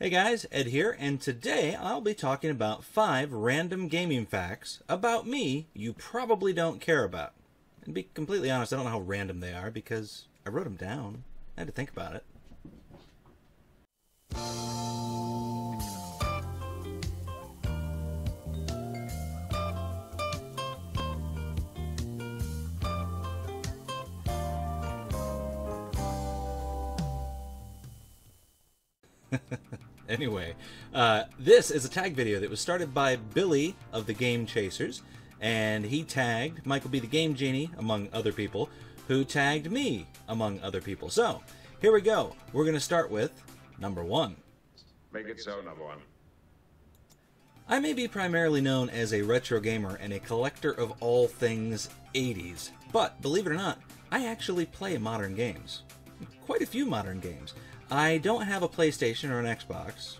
Hey guys, Ed here, and today I'll be talking about 5 random gaming facts about me you probably don't care about. And to be completely honest, I don't know how random they are because I wrote them down. I had to think about it. Anyway, this is a tag video that was started by Billy of the Game Chasers, and he tagged MichaelBtheGameGenie, among other people, who tagged me, among other people. So, here we go. We're going to start with number 1. Make it so, number 1. I may be primarily known as a retro gamer and a collector of all things 80s, but believe it or not, I actually play modern games. Quite a few modern games. I don't have a PlayStation or an Xbox.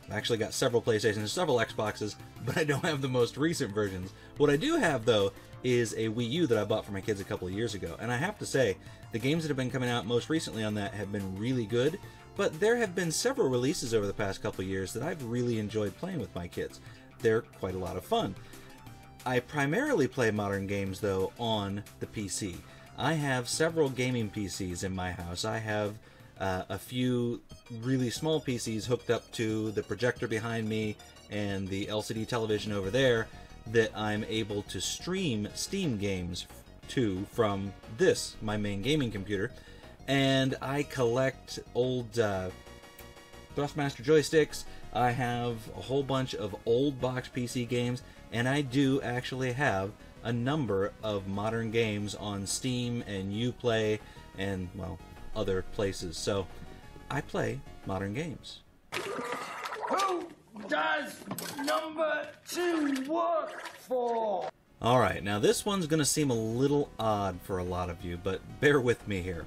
I've actually got several PlayStations and several Xboxes, but I don't have the most recent versions. What I do have, though, is a Wii U that I bought for my kids a couple of years ago. And I have to say, the games that have been coming out most recently on that have been really good, but there have been several releases over the past couple of years that I've really enjoyed playing with my kids. They're quite a lot of fun. I primarily play modern games, though, on the PC. I have several gaming PCs in my house. I have a few really small PCs hooked up to the projector behind me and the LCD television over there that I'm able to stream Steam games to from this, my main gaming computer. And I collect old Thrustmaster joysticks. I have a whole bunch of old box PC games, and I do actually have a number of modern games on Steam and Uplay and, well, other places. So I play modern games. Who does number 2 work for? Alright, now this one's going to seem a little odd for a lot of you, but bear with me here.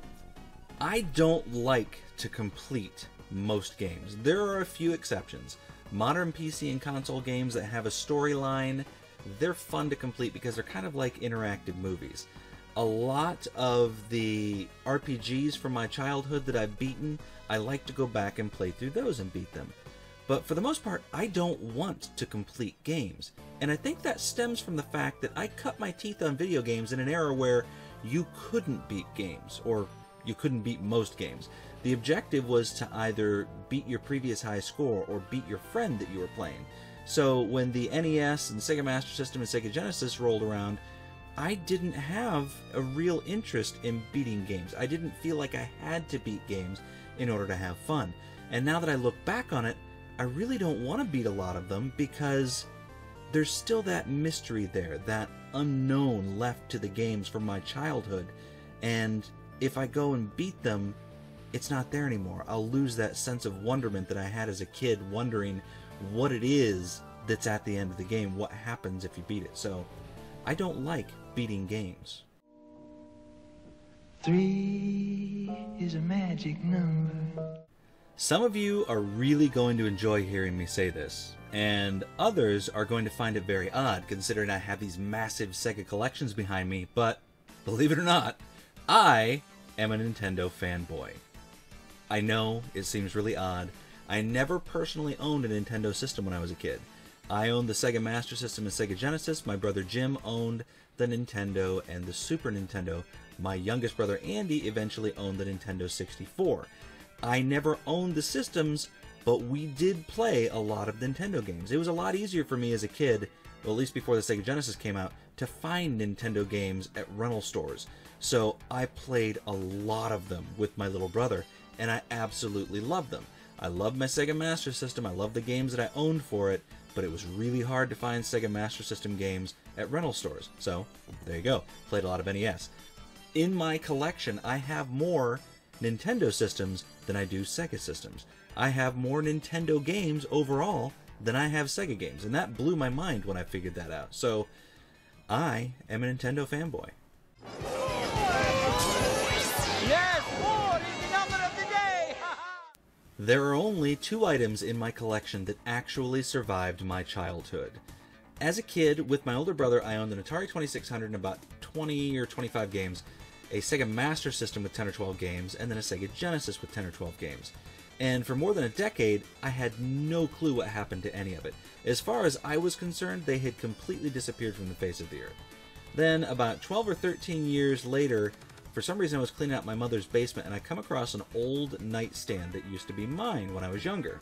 I don't like to complete most games. There are a few exceptions. Modern PC and console games that have a storyline, they're fun to complete because they're kind of like interactive movies. A lot of the RPGs from my childhood that I've beaten, I like to go back and play through those and beat them. But for the most part, I don't want to complete games. And I think that stems from the fact that I cut my teeth on video games in an era where you couldn't beat games, or you couldn't beat most games. The objective was to either beat your previous high score or beat your friend that you were playing. So when the NES and Sega Master System and Sega Genesis rolled around, I didn't have a real interest in beating games. I didn't feel like I had to beat games in order to have fun. And now that I look back on it, I really don't want to beat a lot of them because there's still that mystery there, that unknown left to the games from my childhood. And if I go and beat them, it's not there anymore. I'll lose that sense of wonderment that I had as a kid, wondering what it is that's at the end of the game, what happens if you beat it. So I don't like beating games. 3 is a magic number. Some of you are really going to enjoy hearing me say this, and others are going to find it very odd considering I have these massive Sega collections behind me, but believe it or not, I am a Nintendo fanboy. I know it seems really odd. I never personally owned a Nintendo system when I was a kid. I owned the Sega Master System and Sega Genesis. My brother Jim owned the Nintendo and the Super Nintendo. My youngest brother Andy eventually owned the Nintendo 64. I never owned the systems, but we did play a lot of Nintendo games. It was a lot easier for me as a kid, well, at least before the Sega Genesis came out, to find Nintendo games at rental stores. So I played a lot of them with my little brother, and I absolutely loved them. I loved my Sega Master System. I loved the games that I owned for it, but it was really hard to find Sega Master System games at rental stores. So, there you go. Played a lot of NES. In my collection, I have more Nintendo systems than I do Sega systems. I have more Nintendo games overall than I have Sega games, and that blew my mind when I figured that out. So, I am a Nintendo fanboy. Yes, 4 is the number of the day! There are only 2 items in my collection that actually survived my childhood. As a kid, with my older brother, I owned an Atari 2600 and about 20 or 25 games, a Sega Master System with 10 or 12 games, and then a Sega Genesis with 10 or 12 games. And for more than a decade, I had no clue what happened to any of it. As far as I was concerned, they had completely disappeared from the face of the earth. Then, about 12 or 13 years later, for some reason I was cleaning out my mother's basement and I come across an old nightstand that used to be mine when I was younger.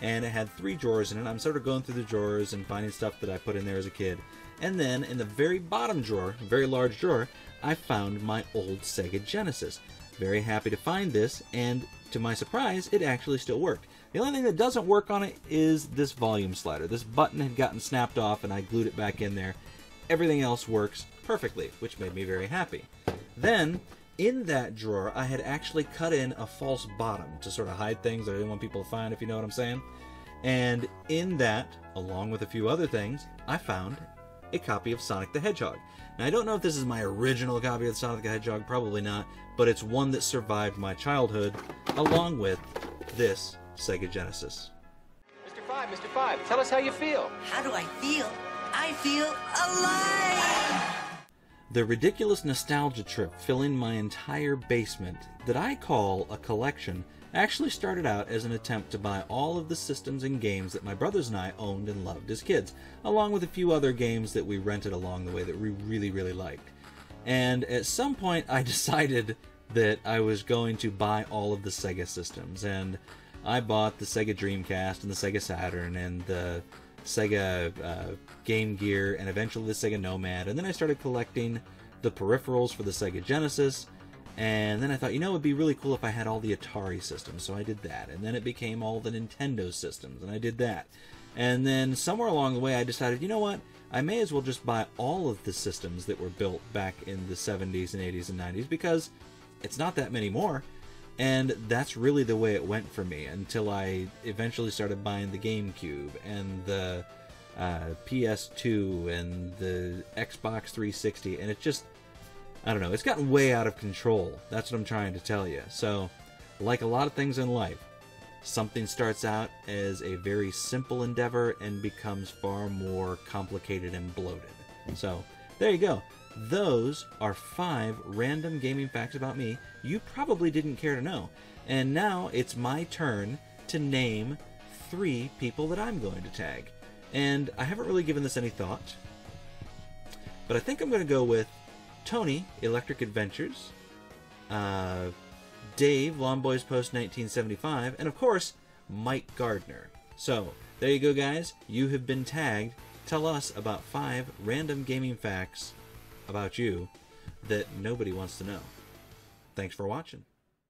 And it had 3 drawers in it. I'm sort of going through the drawers and finding stuff that I put in there as a kid. And then in the very bottom drawer, a very large drawer, I found my old Sega Genesis. Very happy to find this, and to my surprise, it actually still worked. The only thing that doesn't work on it is this volume slider. This button had gotten snapped off and I glued it back in there. Everything else works perfectly, which made me very happy. Then, in that drawer, I had actually cut in a false bottom to sort of hide things that I didn't want people to find, if you know what I'm saying. And in that, along with a few other things, I found a copy of Sonic the Hedgehog. Now, I don't know if this is my original copy of Sonic the Hedgehog, probably not, but it's one that survived my childhood, along with this Sega Genesis. Mr. Five, tell us how you feel. How do I feel? I feel alive! The ridiculous nostalgia trip filling my entire basement that I call a collection actually started out as an attempt to buy all of the systems and games that my brothers and I owned and loved as kids, along with a few other games that we rented along the way that we really, really liked. And at some point I decided that I was going to buy all of the Sega systems, and I bought the Sega Dreamcast and the Sega Saturn and the Sega Game Gear and eventually the Sega Nomad, and then I started collecting the peripherals for the Sega Genesis. And then I thought, you know, it would be really cool if I had all the Atari systems, so I did that. And then it became all the Nintendo systems, and I did that. And then somewhere along the way I decided, you know what, I may as well just buy all of the systems that were built back in the 70s and 80s and 90s, because it's not that many more. And that's really the way it went for me, until I eventually started buying the GameCube, and the PS2, and the Xbox 360, and it just, I don't know, it's gotten way out of control. That's what I'm trying to tell you. So, like a lot of things in life, something starts out as a very simple endeavor and becomes far more complicated and bloated. So, there you go. Those are 5 random gaming facts about me you probably didn't care to know. And now it's my turn to name 3 people that I'm going to tag. And I haven't really given this any thought, but I think I'm going to go with Tony, Electric Adventures, Dave, Lawn Boys Post 1975, and of course, Mike Gardner. So, there you go, guys. You have been tagged. Tell us about 5 random gaming facts about you that nobody wants to know. Thanks for watching.